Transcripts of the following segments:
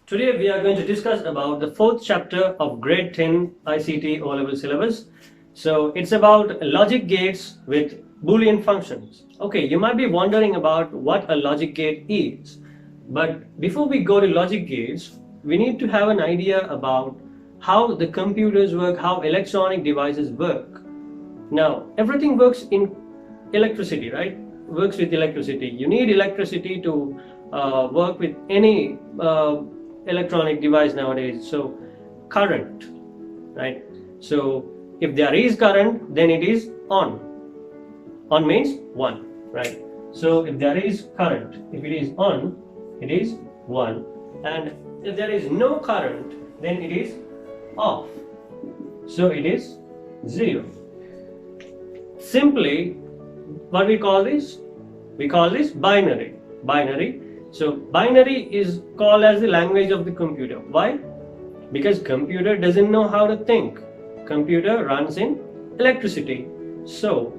Today we are going to discuss about the fourth chapter of grade 10 ICT O-level syllabus. So it's about logic gates with Boolean functions. Okay, you might be wondering about what a logic gate is. But before we go to logic gates, we need to have an idea about how the computers work, how electronic devices work. Now, everything works in electricity, right? Works with electricity. You need electricity to work with any electronic device nowadays. So, current, right? So, if there is current, then it is on. On means 1, right? So, if there is current, if it is on, it is 1. And if there is no current, then it is off. So, it is 0. Simply, what we call this? We call this binary. Binary. So binary is called as the language of the computer. Why? Because computer doesn't know how to think. Computer runs in electricity. So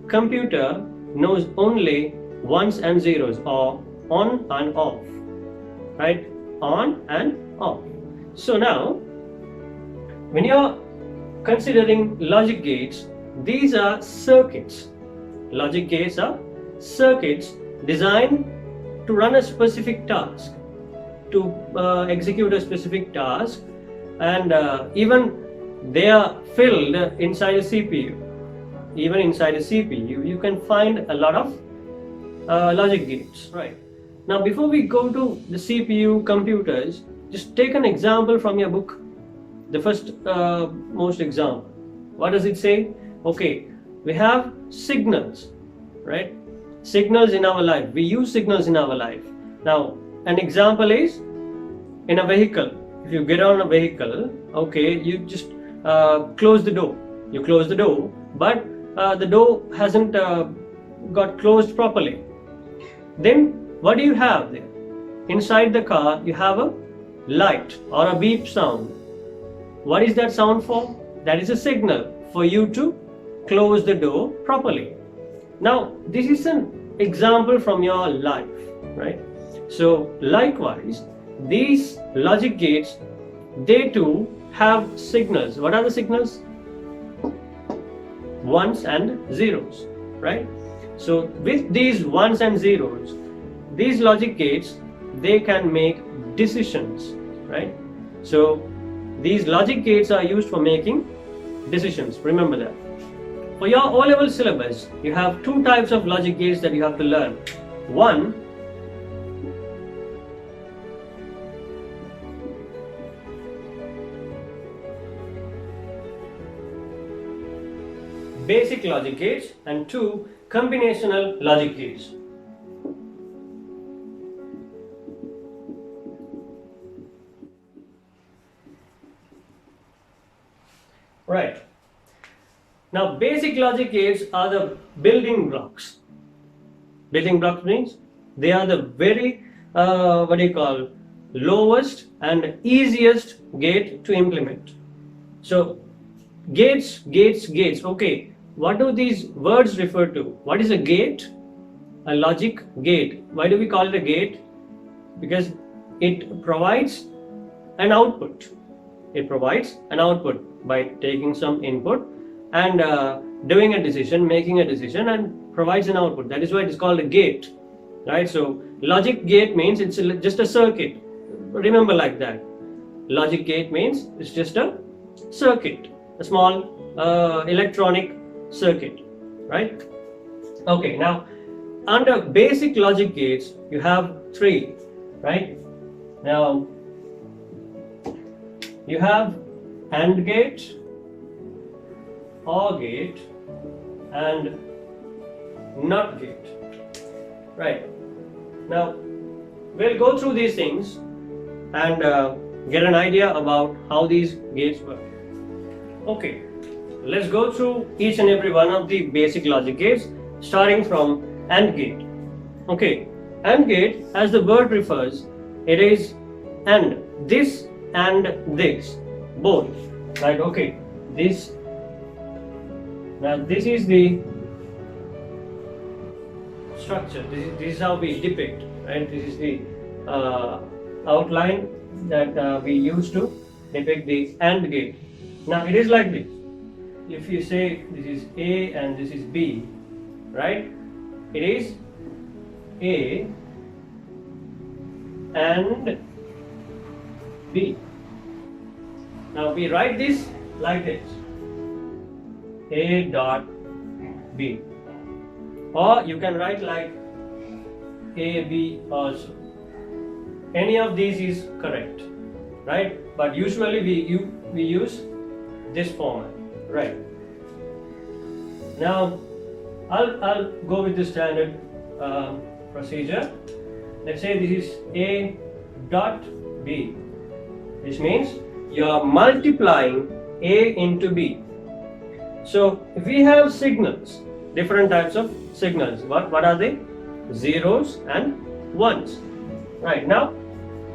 computer knows only ones and zeros, or on and off. Right? On and off. So now, when you're considering logic gates, these are circuits. Logic gates are circuits designed to run a specific task, to execute a specific task, and even they are filled inside a CPU. Even inside a CPU, you can find a lot of logic gates. Right. Now, before we go to the CPU computers, just take an example from your book. The first most example. What does it say? Okay, we have signals, right? Signals in our life. We use signals in our life. Now, an example is in a vehicle. If you get on a vehicle, okay, you just close the door. You close the door, but the door hasn't got closed properly. Then what do you have there? Inside the car, you have a light or a beep sound. What is that sound for? That is a signal for you to close the door properly. Now, this is an example from your life, right? So, likewise, these logic gates, they too have signals. What are the signals? Ones and zeros, right? So, with these ones and zeros, these logic gates, they can make decisions, right? So, these logic gates are used for making decisions. Remember that. For your O-level syllabus, you have 2 types of logic gates that you have to learn. One, basic logic gates, and 2, combinational logic gates. Right. Now, basic logic gates are the building blocks. Building blocks means they are the very, lowest and easiest gate to implement. So, gates. Okay, what do these words refer to? What is a gate? A logic gate. Why do we call it a gate? Because it provides an output. It provides an output by taking some input and doing a decision, making a decision, and provides an output. That is why it is called a gate, right? So logic gate means it's just a circuit. Remember like that. Logic gate means it's just a circuit, a small electronic circuit, right? Okay, now under basic logic gates, you have 3, right? Now you have AND gate, OR gate, and NOT gate. Right. Now, we'll go through these things and get an idea about how these gates work. Okay, let's go through each and every one of the basic logic gates, starting from AND gate. Okay, AND gate, as the word refers, it is AND, this and this, both. Right, okay, this. Now this is the structure. This is how we depict, right? This is the outline that we use to depict the AND gate. Now it is like this. If you say this is A and this is B, right? It is A and B. Now we write this like this. A dot B. Or you can write like AB also. Any of these is correct, right? But usually we use this format, right? Now I'll go with the standard procedure. Let's say this is A dot B, which means you are multiplying A into B. So if we have signals, different types of signals, what are they? Zeros and ones. Right, now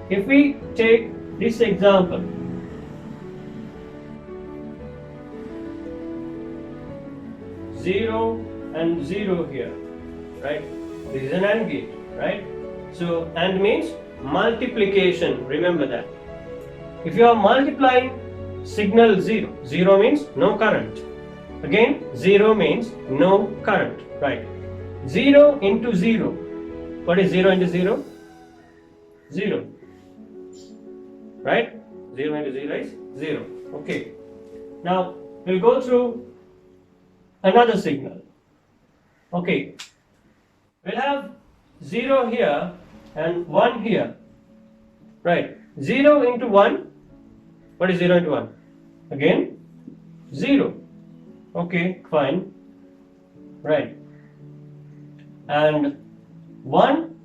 if we take this example, zero and zero here, right? This is an AND gate, right? So AND means multiplication, remember that. If you are multiplying signal 0, 0 means no current. Again, 0 means no current, right? 0 into 0. What is 0 into 0? 0. Right? 0 into 0 is 0. Okay. Now, we'll go through another signal. Okay. We'll have 0 here and 1 here. Right. 0 into 1. What is 0 into 1? Again, 0. Okay, fine. Right. And 1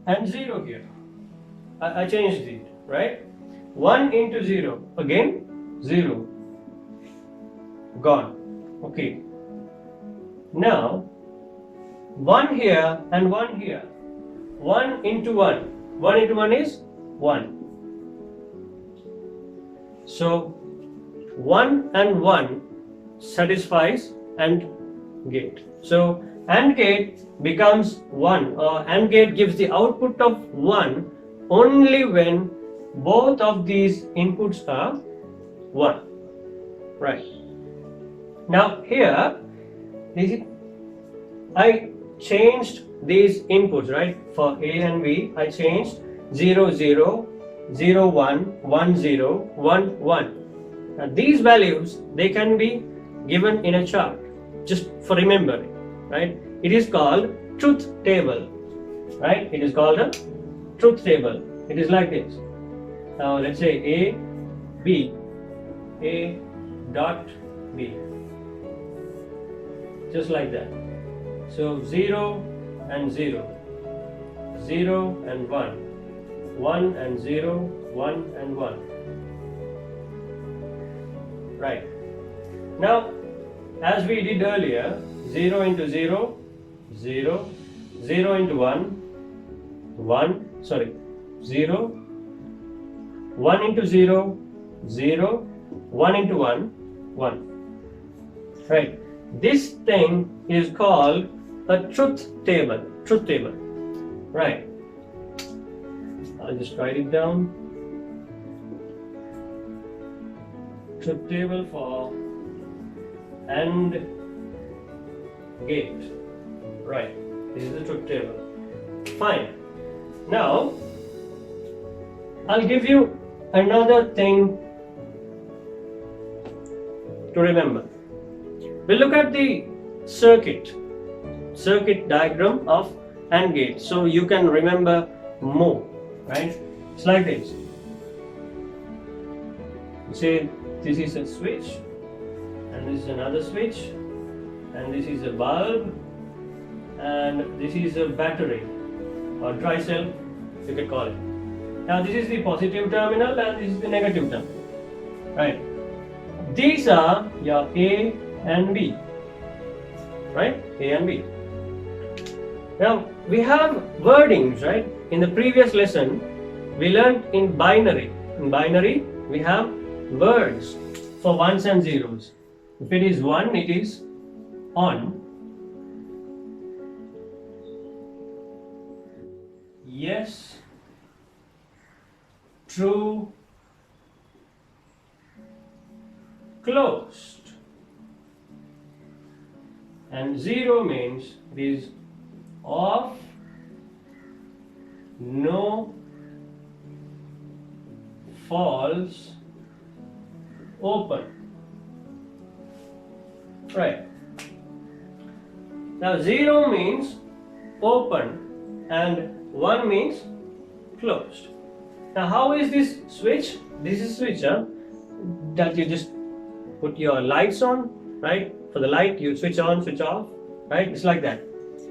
and 0 here. I changed it, right? 1 into 0. Again, 0. Gone. Okay. Now, 1 here and 1 here. 1 into 1. 1 into 1 is 1. So 1 and 1 satisfies AND gate. So AND gate becomes 1, or AND gate gives the output of 1 only when both of these inputs are 1. Right. Now here, I changed these inputs, right? For A and B, I changed 0, 0, 0, 1, 1, 0, 1, 1. Now these values, they can be given in a chart, just for remembering, right? It is called truth table, right? It is called a truth table. It is like this. Now let's say A, B, A dot B, just like that. So 0 and 0, 0 and 1, 1 and 0, 1 and 1. Right. Now, as we did earlier, 0 into 0, 0, 0 into 1, 1, sorry, 0, 1 into 0, 0, 1 into 1, 1. Right. This thing is called a truth table. Truth table. Right. I'll just write it down. Truth table for AND gate. Right. This is the truth table. Fine. Now, I'll give you another thing to remember. We'll look at the circuit diagram of AND gate, so you can remember more, right? It's like this. Say this is a switch, and this is another switch, and this is a bulb, and this is a battery or dry cell, you could call it. Now this is the positive terminal and this is the negative terminal, right? These are your A and B, right? A and B. Now we have wordings, right? In the previous lesson, we learned in binary. In binary, we have words for ones and zeros. If it is 1, it is on. Yes true, closed, and 0 means it is off, no, false, open. Right. Now 0 means open and 1 means closed. Now how is this switch? This is switch that you just put your lights on, right? For the light you switch on, switch off, right? It's like that.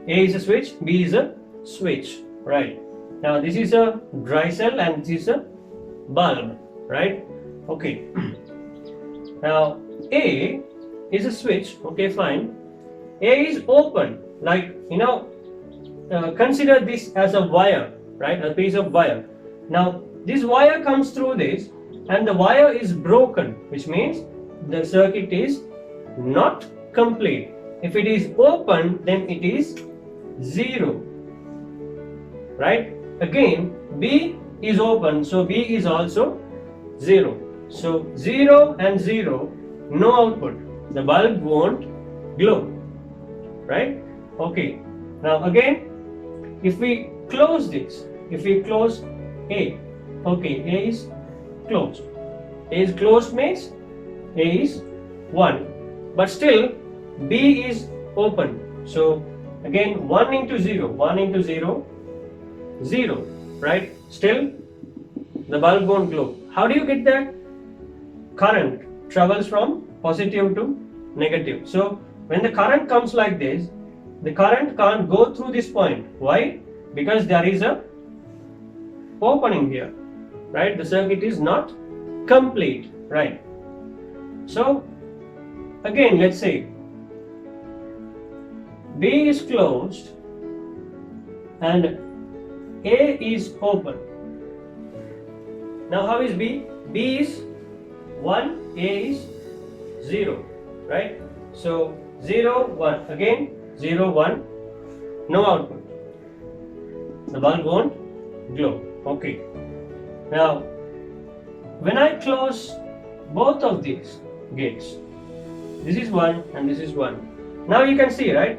A is a switch, B is a switch, right? Now this is a dry cell and this is a bulb, right? Okay. Now A is a switch, okay, fine. A is open, like, consider this as a wire, right? A piece of wire. Now this wire comes through this and the wire is broken, which means the circuit is not complete. If it is open, then it is 0, right? Again, B is open, so B is also 0. So 0 and 0, no output. The bulb won't glow, right? Okay. Now again, if we close this, if we close A, okay, A is closed. A is closed means A is 1, but still B is open. So again 1 into 0, 1 into 0, 0, right? Still the bulb won't glow. How do you get that? Current travels from positive to negative. So when the current comes like this, the current can't go through this point. Why? Because there is a opening here, right? The circuit is not complete, right? So again, let's say B is closed and A is open. Now how is B? B is 1, A is 0, right? So 0, 1, again 0, 1, no output. The bulb won't glow. Okay. Now when I close both of these gates, this is 1 and this is 1. Now you can see, right?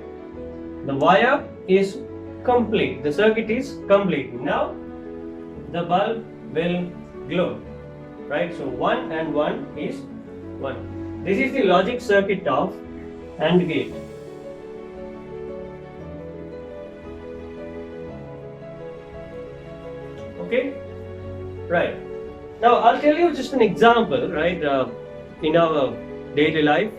The wire is complete. The circuit is complete. Now the bulb will glow, right? So 1 and 1 is 1. This is the logic circuit of AND gate. Okay, right. Now I'll tell you just an example, right? In our daily life,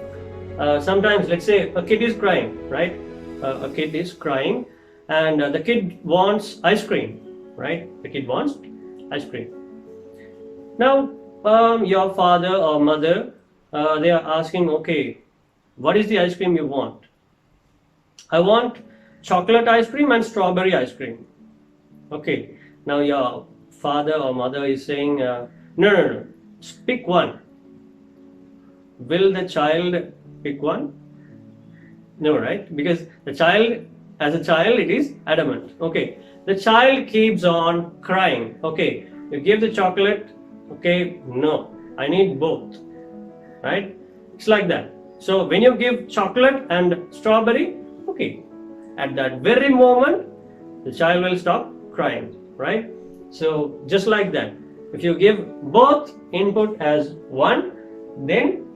sometimes let's say a kid is crying, right? A kid is crying and the kid wants ice cream, right? The kid wants ice cream. Now your father or mother, they are asking, okay, what is the ice cream you want? I want chocolate ice cream and strawberry ice cream. Okay, now your father or mother is saying, no, pick one. Will the child pick one? No, right? Because the child, as a child, it is adamant. Okay, the child keeps on crying. Okay, you give the chocolate. Okay, no, I need both, right? It's like that. So when you give chocolate and strawberry, okay, at that very moment, the child will stop crying, right? So just like that, if you give both input as 1, then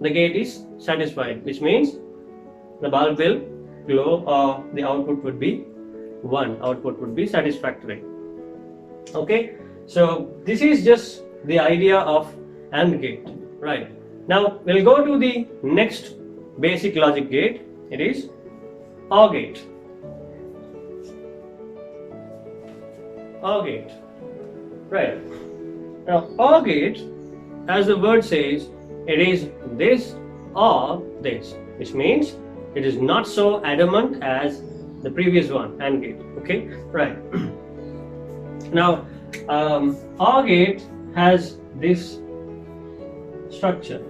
the gate is satisfied, which means the bulb will glow or the output would be 1, output would be satisfactory. Okay, so this is just the idea of AND gate, right? Now we'll go to the next basic logic gate. It is OR gate. OR gate, right? Now OR gate, as the word says, it is this or this, which means it is not so adamant as the previous one, AND gate. Okay, right? Now OR gate has this structure.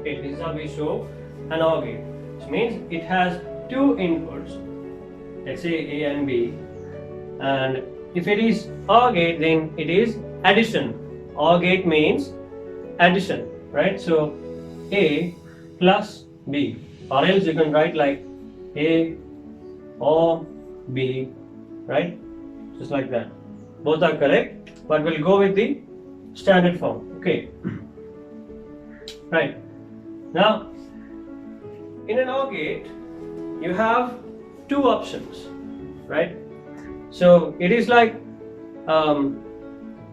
Okay, this is how we show an OR gate, which means it has two inputs, let's say A and B, and if it is OR gate, then it is addition, OR gate means addition, right? So A plus B, or else you can write like A or B, right? Just like that. Both are correct, but we'll go with the standard form. Okay. Right. Now, in an OR gate, you have two options, right? So it is like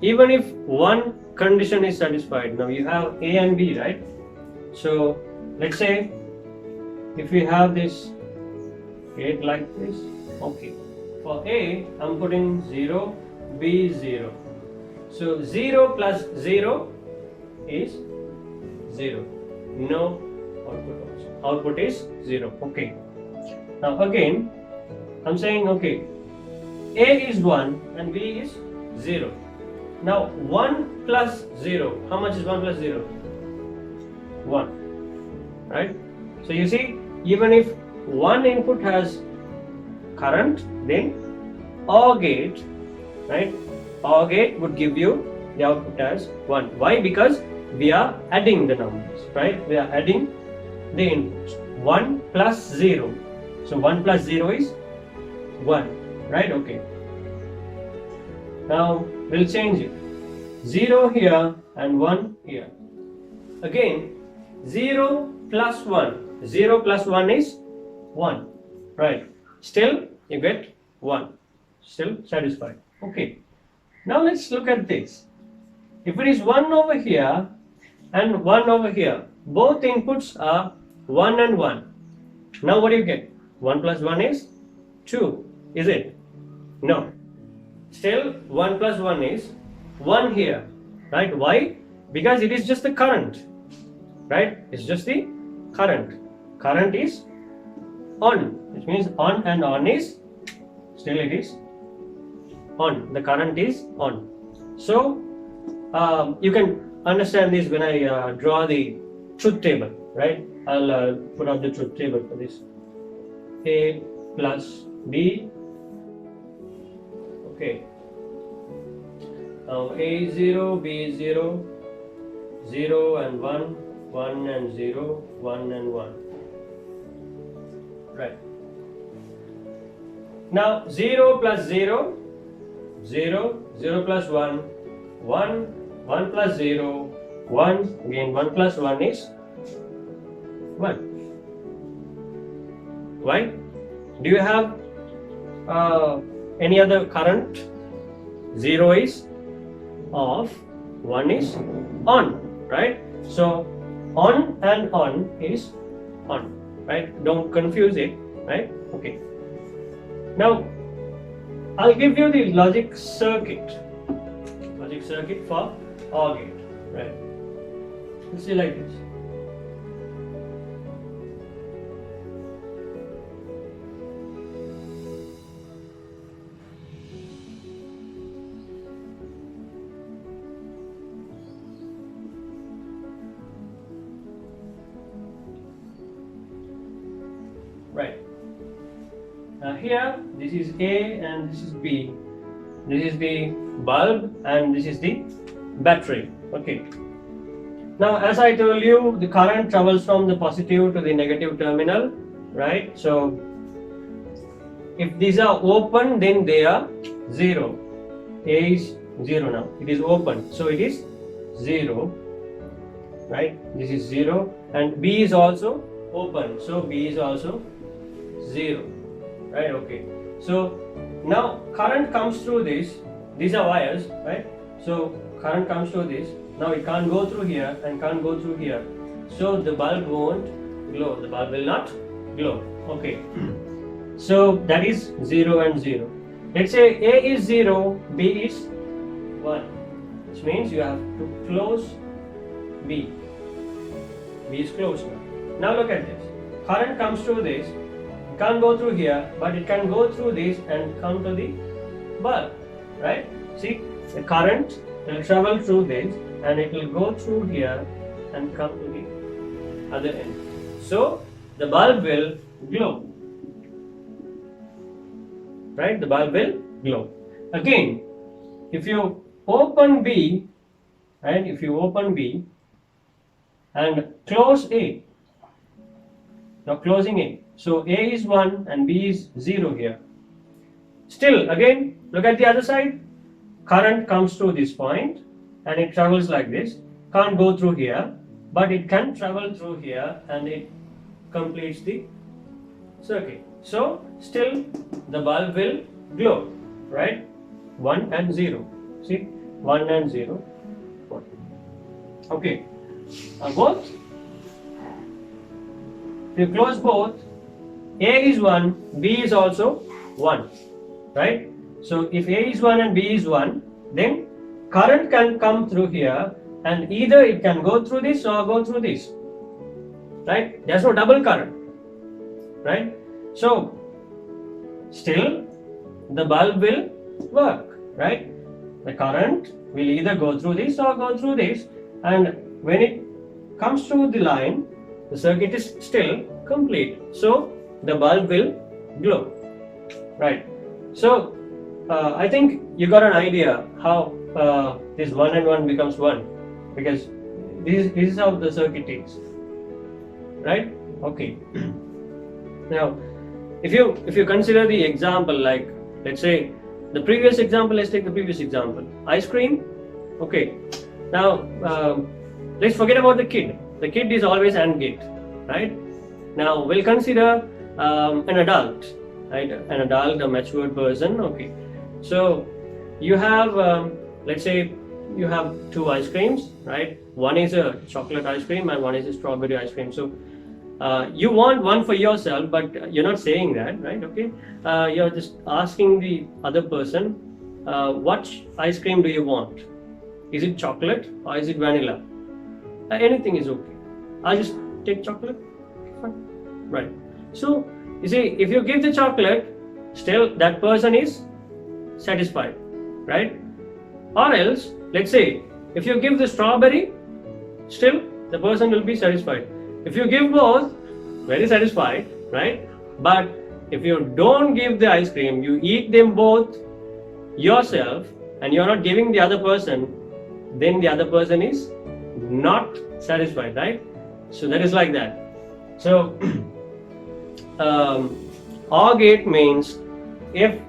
even if one condition is satisfied, now you have A and B, right? So let's say if we have this gate like this, okay. For A, I'm putting 0, B 0. So 0 plus 0 is 0. No output also. Output is 0. Okay. Now again, I'm saying okay, A is 1 and B is 0. Now 1 plus 0, how much is 1 plus 0? 1. Right? So you see, even if one input has current, then OR gate, right? OR gate would give you the output as 1. Why? Because we are adding the numbers, right? We are adding the inputs. 1 plus 0. So 1 plus 0 is 1, right? Okay. Now we'll change it. 0 here and 1 here. Again, 0 plus 1. 0 plus 1 is 1, right? Still you get 1. Still satisfied. Okay. Now let's look at this. If it is 1 over here and 1 over here, both inputs are 1 and 1. Now what do you get? 1 plus 1 is 2, is it? No. Still 1 plus 1 is 1 here, right? Why? Because it is just the current, right? It's just the current. Current is on, which means on and on is, still it is on. The current is on. So you can understand this when I draw the truth table, right? I'll put out the truth table for this. A plus B. Okay. Now A is 0, B is 0, 0 and 1, 1 and 0, 1 and 1. Right. Now 0 plus 0, 0, 0 plus 1, 1, 1 plus 0, 1, again 1 plus 1 is 1. Why? Do you have any other current? 0 is off, 1 is on, right? So on and on is on, right? Don't confuse it, right? Okay. Now I'll give you the logic circuit for OR gate, right? Let's see like this. Right. Now here, this is A and this is B. This is the bulb and this is the battery. Okay. Now, as I told you, the current travels from the positive to the negative terminal, right? So, if these are open, then they are 0. A is 0 now. It is open, so it is 0, right? This is 0, and B is also open, so B is also 0, right? Okay. So now current comes through this. These are wires, right? So current comes through this. Now it can't go through here and can't go through here. So the bulb won't glow. The bulb will not glow. Okay. So that is 0 and 0. Let's say A is 0, B is 1. Which means you have to close B. B is closed now. Now look at this. Current comes through this. It can't go through here, but it can go through this and come to the bulb. Right? See, the current will travel through this and it will go through here and come to the other end. So the bulb will glow. Right? The bulb will glow. Again, if you open B and if you open B and close A, now closing A, so A is 1 and B is 0 here. Still, again, look at the other side. Current comes to this point and it travels like this. Can't go through here, but it can travel through here and it completes the circuit. So, still the bulb will glow, right? 1 and 0. See, 1 and 0. 1. Okay. Both. If you close both, A is 1, B is also 1. Right? So if A is 1 and B is 1, then current can come through here and either it can go through this or go through this. Right? There's no double current. Right? So still the bulb will work. Right? The current will either go through this or go through this, and when it comes through the line, the circuit is still complete. So the bulb will glow. Right? So, I think you got an idea how this 1 and 1 becomes 1, because this is how the circuit is, right? Okay. Now, if you consider the example, like let's say the previous example, let's take the previous example, ice cream. Okay. Now, let's forget about the kid. The kid is always AND gate, right? Now we'll consider an adult. Right, an adult, a matured person. Okay, so you have, let's say, you have 2 ice creams, right? One is a chocolate ice cream and one is a strawberry ice cream. So you want one for yourself, but you're not saying that, right? Okay, you're just asking the other person, what ice cream do you want? Is it chocolate or is it vanilla? Anything is okay. I'll just take chocolate. Fine. Right. So you see, if you give the chocolate, still that person is satisfied, right? Or else, let's say, if you give the strawberry, still the person will be satisfied. If you give both, very satisfied, right? But if you don't give the ice cream, you eat them both yourself and you're not giving the other person, then the other person is not satisfied, right? So that is like that. So OR gate means if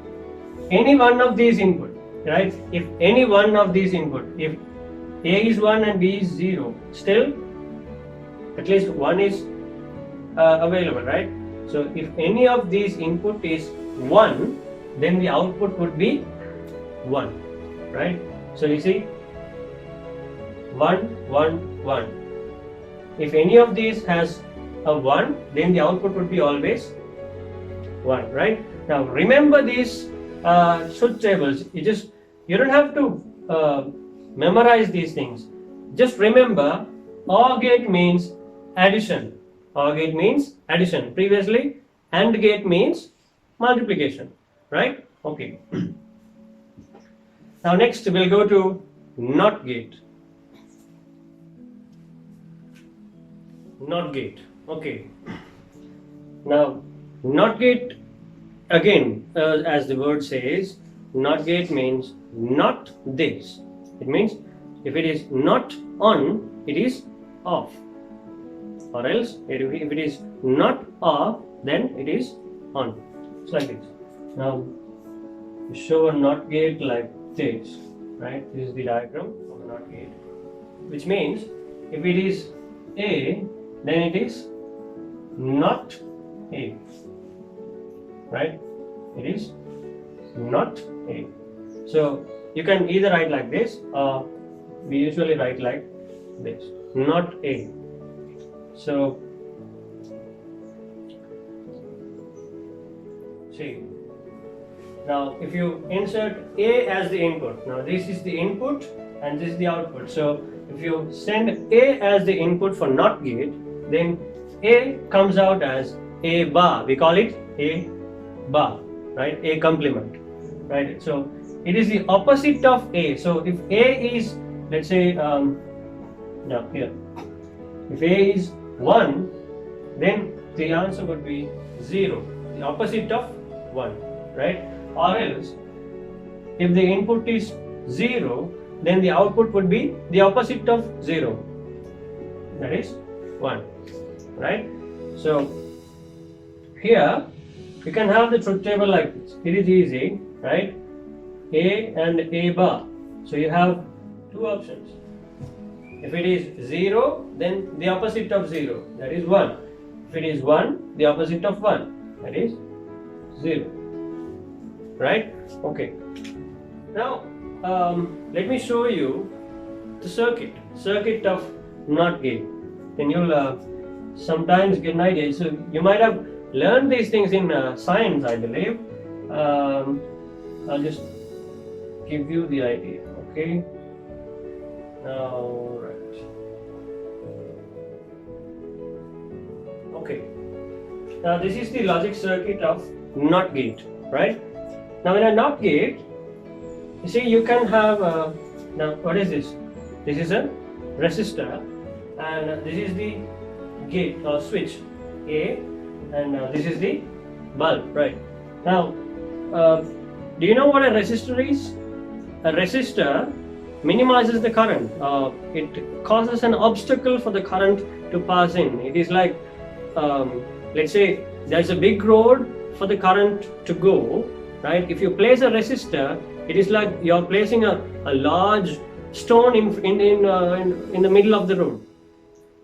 any one of these input, right? If any one of these input, if A is 1 and B is 0, still at least one is available, right? So if any of these input is 1, then the output would be 1, right? So you see 1, 1, 1. If any of these has a 1, then the output would be always 1, right? Now remember these truth tables. You don't have to memorize these things. Just remember, OR gate means addition. OR gate means addition. Previously, AND gate means multiplication, right? Okay. Now next we'll go to NOT gate. NOT gate. Okay. Now, NOT gate, again, as the word says, NOT gate means not this. It means if it is not on, it is off. Or else, if it is not off, then it is on. It's like this. Now, show a NOT gate like this, right? This is the diagram of a NOT gate, which means if it is A, then it is not A, right? It is not A. So you can either write like this or we usually write like this, not A. So see, now if you insert A as the input, now this is the input and this is the output. So if you send A as the input for NOT gate, then A comes out as A bar. We call it A bar, right? A complement, right? So it is the opposite of A. So if A is, let's say, now here, if A is 1, then the answer would be 0, the opposite of 1, right? Or else, if the input is 0, then the output would be the opposite of 0, that is 1, right? So here you can have the truth table like this. It is easy, right? A and A bar. So you have two options. If it is 0, then the opposite of 0, that is 1. If it is 1, the opposite of 1, that is 0. Right? Okay. Now, let me show you the circuit of NOT gate. Then you'll sometimes get an idea. So you might have learned these things in science, I believe. I'll just give you the idea. Okay. Now, right. Okay. Now this is the logic circuit of NOT gate, right? Now in a NOT gate, you see you can have now what is this? This is a resistor, and this is the gate or switch A, and this is the bulb, right? Now, do you know what a resistor is? A resistor minimizes the current. It causes an obstacle for the current to pass in. It is like, let's say there's a big road for the current to go, right? If you place a resistor, it is like you're placing a large stone in the middle of the road.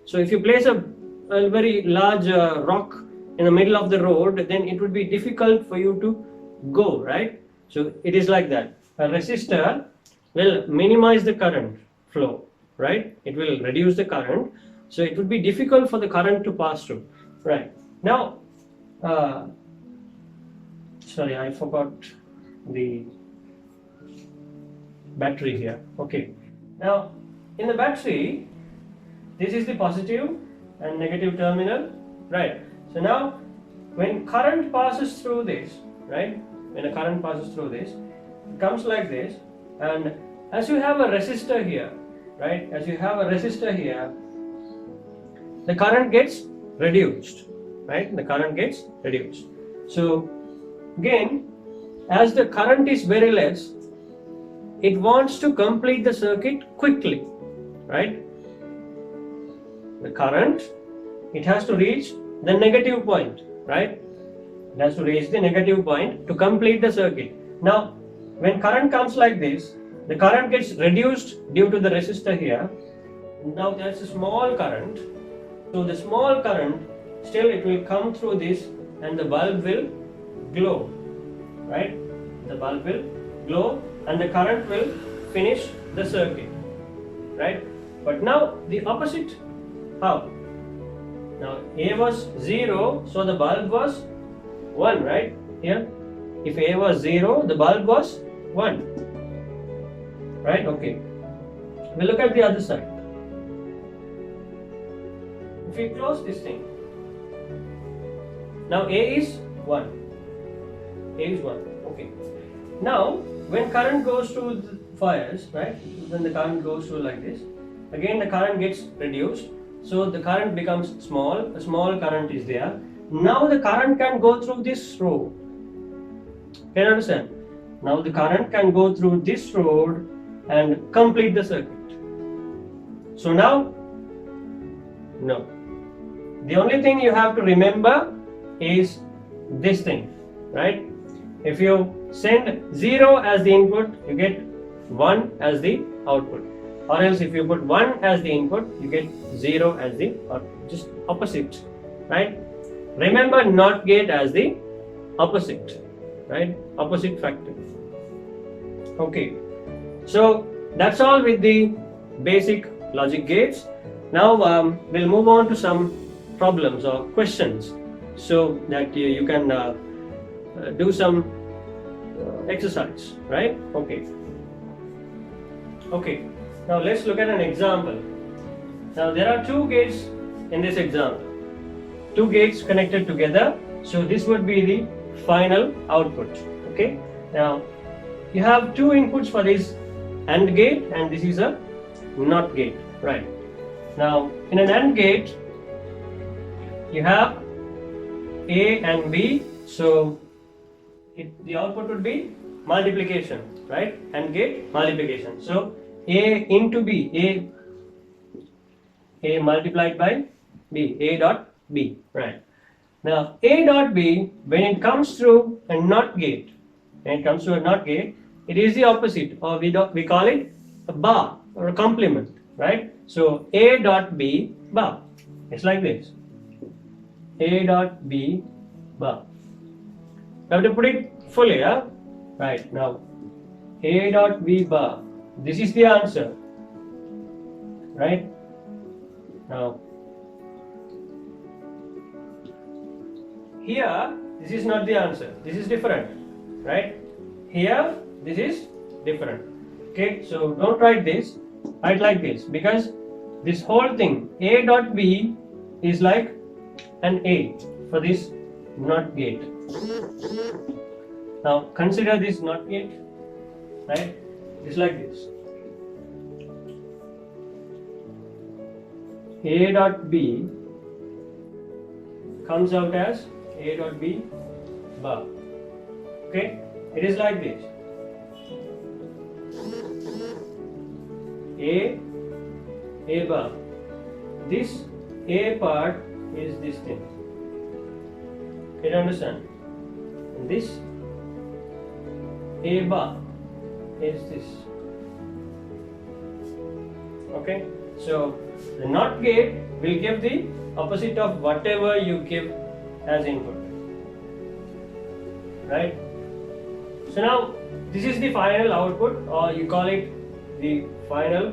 So if you place a very large rock in the middle of the road, then it would be difficult for you to go, right? So it is like that. A resistor will minimize the current flow, right? It will reduce the current, so it would be difficult for the current to pass through, right? Now, sorry, I forgot the battery here. Okay, now in the battery, this is the positive and negative terminal, right? So now, when current passes through this, right? When a current passes through this, it comes like this, and as you have a resistor here, right? As you have a resistor here, the current gets reduced, right? The current gets reduced. So again, as the current is very less, it wants to complete the circuit quickly, right? The current, it has to reach the negative point, right? It has to reach the negative point to complete the circuit. Now, when current comes like this, the current gets reduced due to the resistor here. Now there's a small current. So the small current, still it will come through this and the bulb will glow, right? The bulb will glow and the current will finish the circuit, right? But now the opposite, how? Now A was 0, so the bulb was 1, right? Here, if A was 0, the bulb was 1. Right? Okay. We'll look at the other side. If we close this thing, now A is 1. A is 1. Okay. Now, when current goes through the fires, right? When the current goes through like this, again the current gets reduced. So the current becomes small. A small current is there. Now the current can go through this road. Can you understand? Now the current can go through this road and complete the circuit. So now, no. The only thing you have to remember is this thing, right? If you send 0 as the input, you get 1 as the output. Or else if you put 1 as the input, you get 0 as the output. Just opposite, right? Remember NOT gate as the opposite, right? Opposite factor. Okay. So that's all with the basic logic gates. Now we'll move on to some problems or questions so that you can do some exercise, right? Okay. Okay. Now let's look at an example. Now there are two gates in this example. Two gates connected together. So this would be the final output. Okay. Now you have two inputs for this AND gate and this is a NOT gate, right? Now in an AND gate you have A and B, so the output would be multiplication, right? AND gate multiplication. So A into B, A multiplied by B, A dot B, right? Now A dot B, when it comes through a NOT gate, it is the opposite, or we call it a bar or a complement, right? So A dot B bar, it's like this, A dot B bar. Now to put it fully, right, now A dot B bar, this is the answer, right? Now here this is not the answer, this is different, right? Here this is different. Okay, so don't write this, write like this, because this whole thing A dot B is like an A for this NOT gate. Now consider this NOT gate, right? It's like this. A dot B comes out as A dot B bar. Okay, it is like this. A bar. This A part is this thing. Can you understand? And this A bar is this. Okay, so the NOT gate will give the opposite of whatever you give as input, right? So now this is the final output, or you call it the final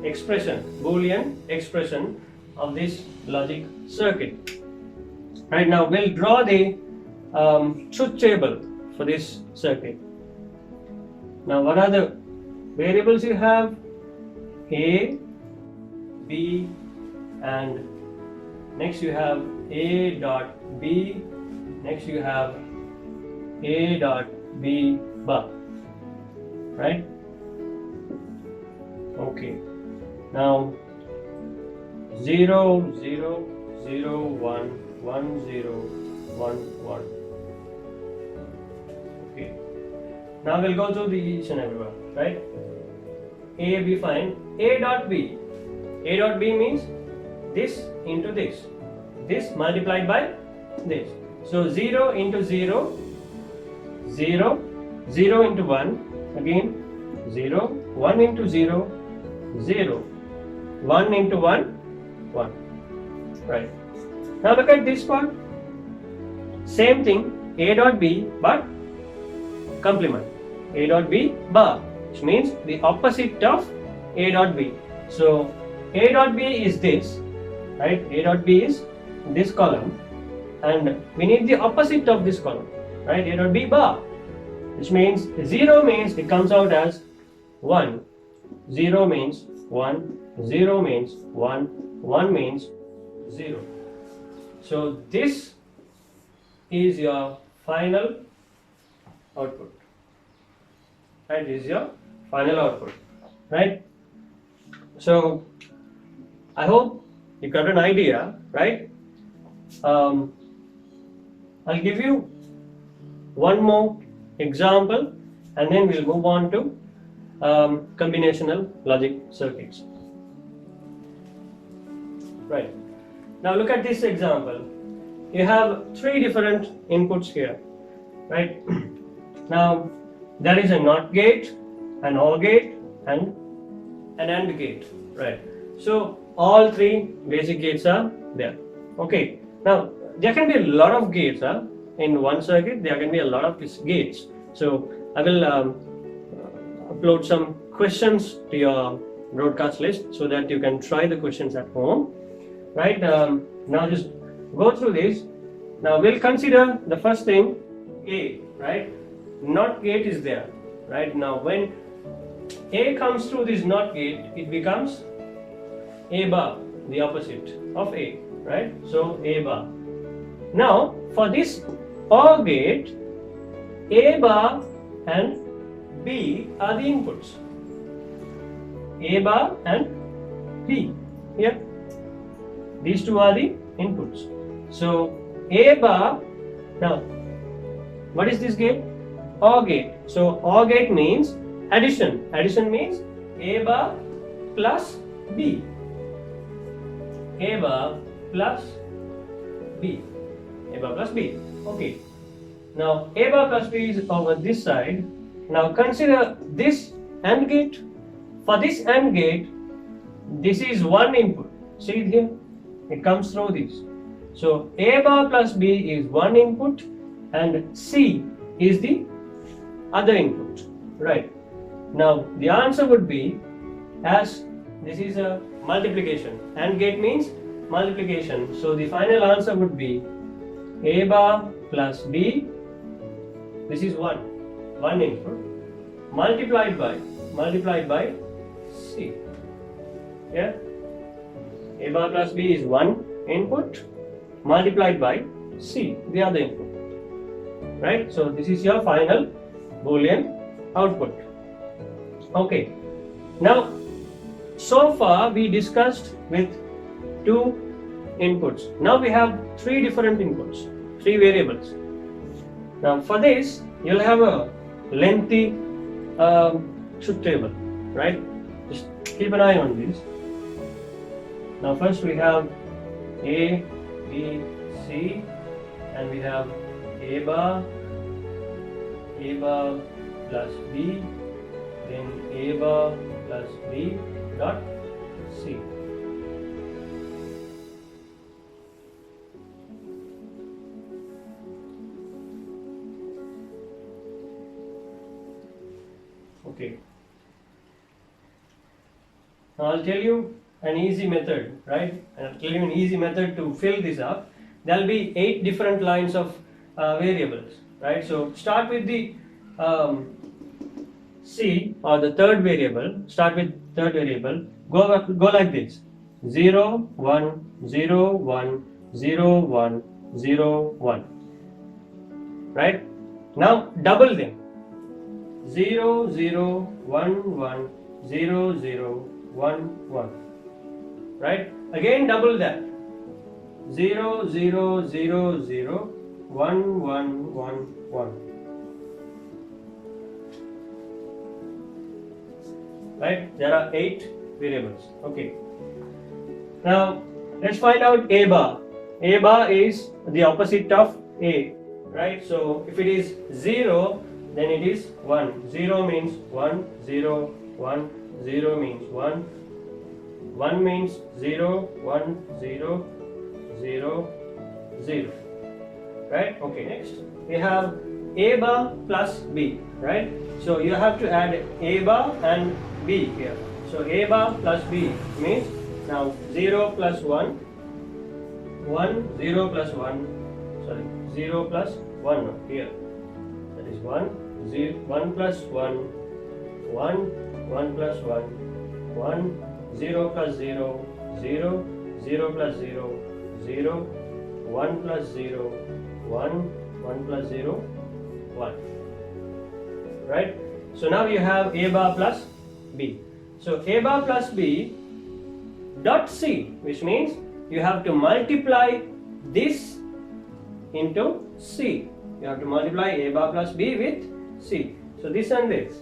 expression, Boolean expression of this logic circuit. Right, now we'll draw the truth table for this circuit. Now what are the variables you have? A, B, and next you have A dot B, next you have A dot B bar, right? Okay, now 0, 0, 0, 1, 1, 0, 1, 1. Okay, now we'll go through the each and every one, right? A, B, fine. A dot B. A dot B means this into this. This multiplied by this. So 0 into 0, 0, 0 into 1, again 0, 1 into 0, 0, 1 into 1, 1. Right. Now look at this part. Same thing, A dot B, but complement. A dot B bar, which means the opposite of A dot B. So A dot B is this, right? A dot B is this column, and we need the opposite of this column, right? A dot B bar, which means 0 means it comes out as 1, 0 means 1, 0 means 1, 1 means 0. So this is your final output, right? This is your final output, right? So I hope you got an idea, right? I'll give you one more example, and then we'll move on to combinational logic circuits. Right. Now look at this example. You have 3 different inputs here, right? Now there is a NOT gate, an OR gate, and an AND gate, right? So all 3 basic gates are there. Okay. Now there can be a lot of gates in one circuit. There can be a lot of gates. So I will upload some questions to your broadcast list so that you can try the questions at home, right? Now just go through this. Now we'll consider the first thing, A, right? NOT gate is there, right? Now when A comes through this NOT gate, it becomes A bar, the opposite of A, right? So A bar. Now for this OR gate, A bar and B are the inputs. A bar and B here. These 2 are the inputs. So A bar, now what is this gate? OR gate. So OR gate means addition. Addition means A bar plus B. A bar plus B. A bar plus B. Okay. Now A bar plus B is over this side. Now consider this AND gate. For this AND gate, this is one input. See it here? It comes through this. So A bar plus B is one input and C is the other input. Right. Now the answer would be, as this is a multiplication. AND gate means multiplication. So the final answer would be A bar plus B. This is one input multiplied by C. Yeah. A bar plus B is one input multiplied by C, the other input. Right? So this is your final Boolean output. Okay. Now, so far we discussed with two inputs. Now we have three different inputs, three variables. Now for this, you'll have a lengthy truth table, right? Just keep an eye on this. Now first we have A, B, C, and we have A bar plus B, then A bar plus B dot C. Okay. Now I'll tell you an easy method, right? I'll tell you an easy method to fill this up. There'll be 8 different lines of variables, right? So start with the C, or the third variable. Start with third variable. Go like this: 0, 1, 0, 1, 0, 1, 0, 1. Right? Now double them. 0, 0, 1, 1, 0, 0, 1, 1. Right? Again double that. 0, 0, 0, 0, 1, 1, 1, 1. Right? There are 8 variables. Okay. Now let's find out A bar. A bar is the opposite of A. Right? So if it is 0, then it is 1. 0 means 1, 0, 1, 0 means 1, 1 means 0, 1, 0, 0, 0. Right? Okay, next we have A bar plus B. Right? So you have to add A bar and B here. So A bar plus B means, now 0 plus 1, 1, 0 plus 1, sorry, 0 plus 1 here. That is 1, 0, 1 plus 1, 1, 1 plus 1, 1, 0 plus 0, 0, 0 plus 0, 0, 1 plus 0, 1, 1 plus 0, 1. Right? So now you have A bar plus B. So A bar plus B dot C, which means you have to multiply this into C. You have to multiply A bar plus B with C. So this and this.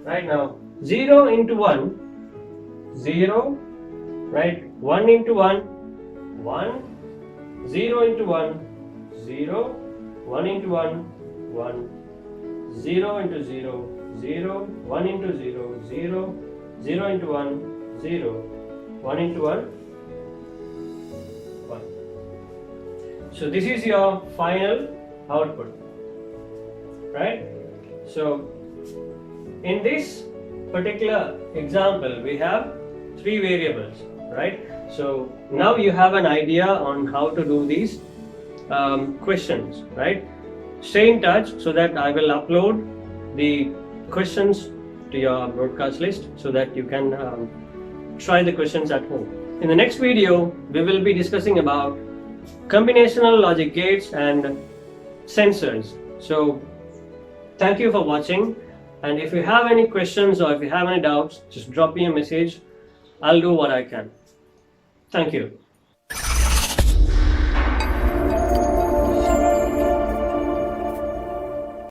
Right? Now 0 into 1, 0, right? 1 into 1, 1, 0 into 1, 0, 1 into 1, 1, 0 into 0, 0, 1 into 0, 0, 0 into 1, 0, 1 into 1, 1. So this is your final output, right? So in this particular example, we have 3 variables, right? So now you have an idea on how to do these questions, right? Stay in touch so that I will upload the questions to your broadcast list so that you can try the questions at home. In the next video, we will be discussing about combinational logic gates and sensors. So thank you for watching, and if you have any questions or if you have any doubts, just drop me a message. I'll do what I can. Thank you.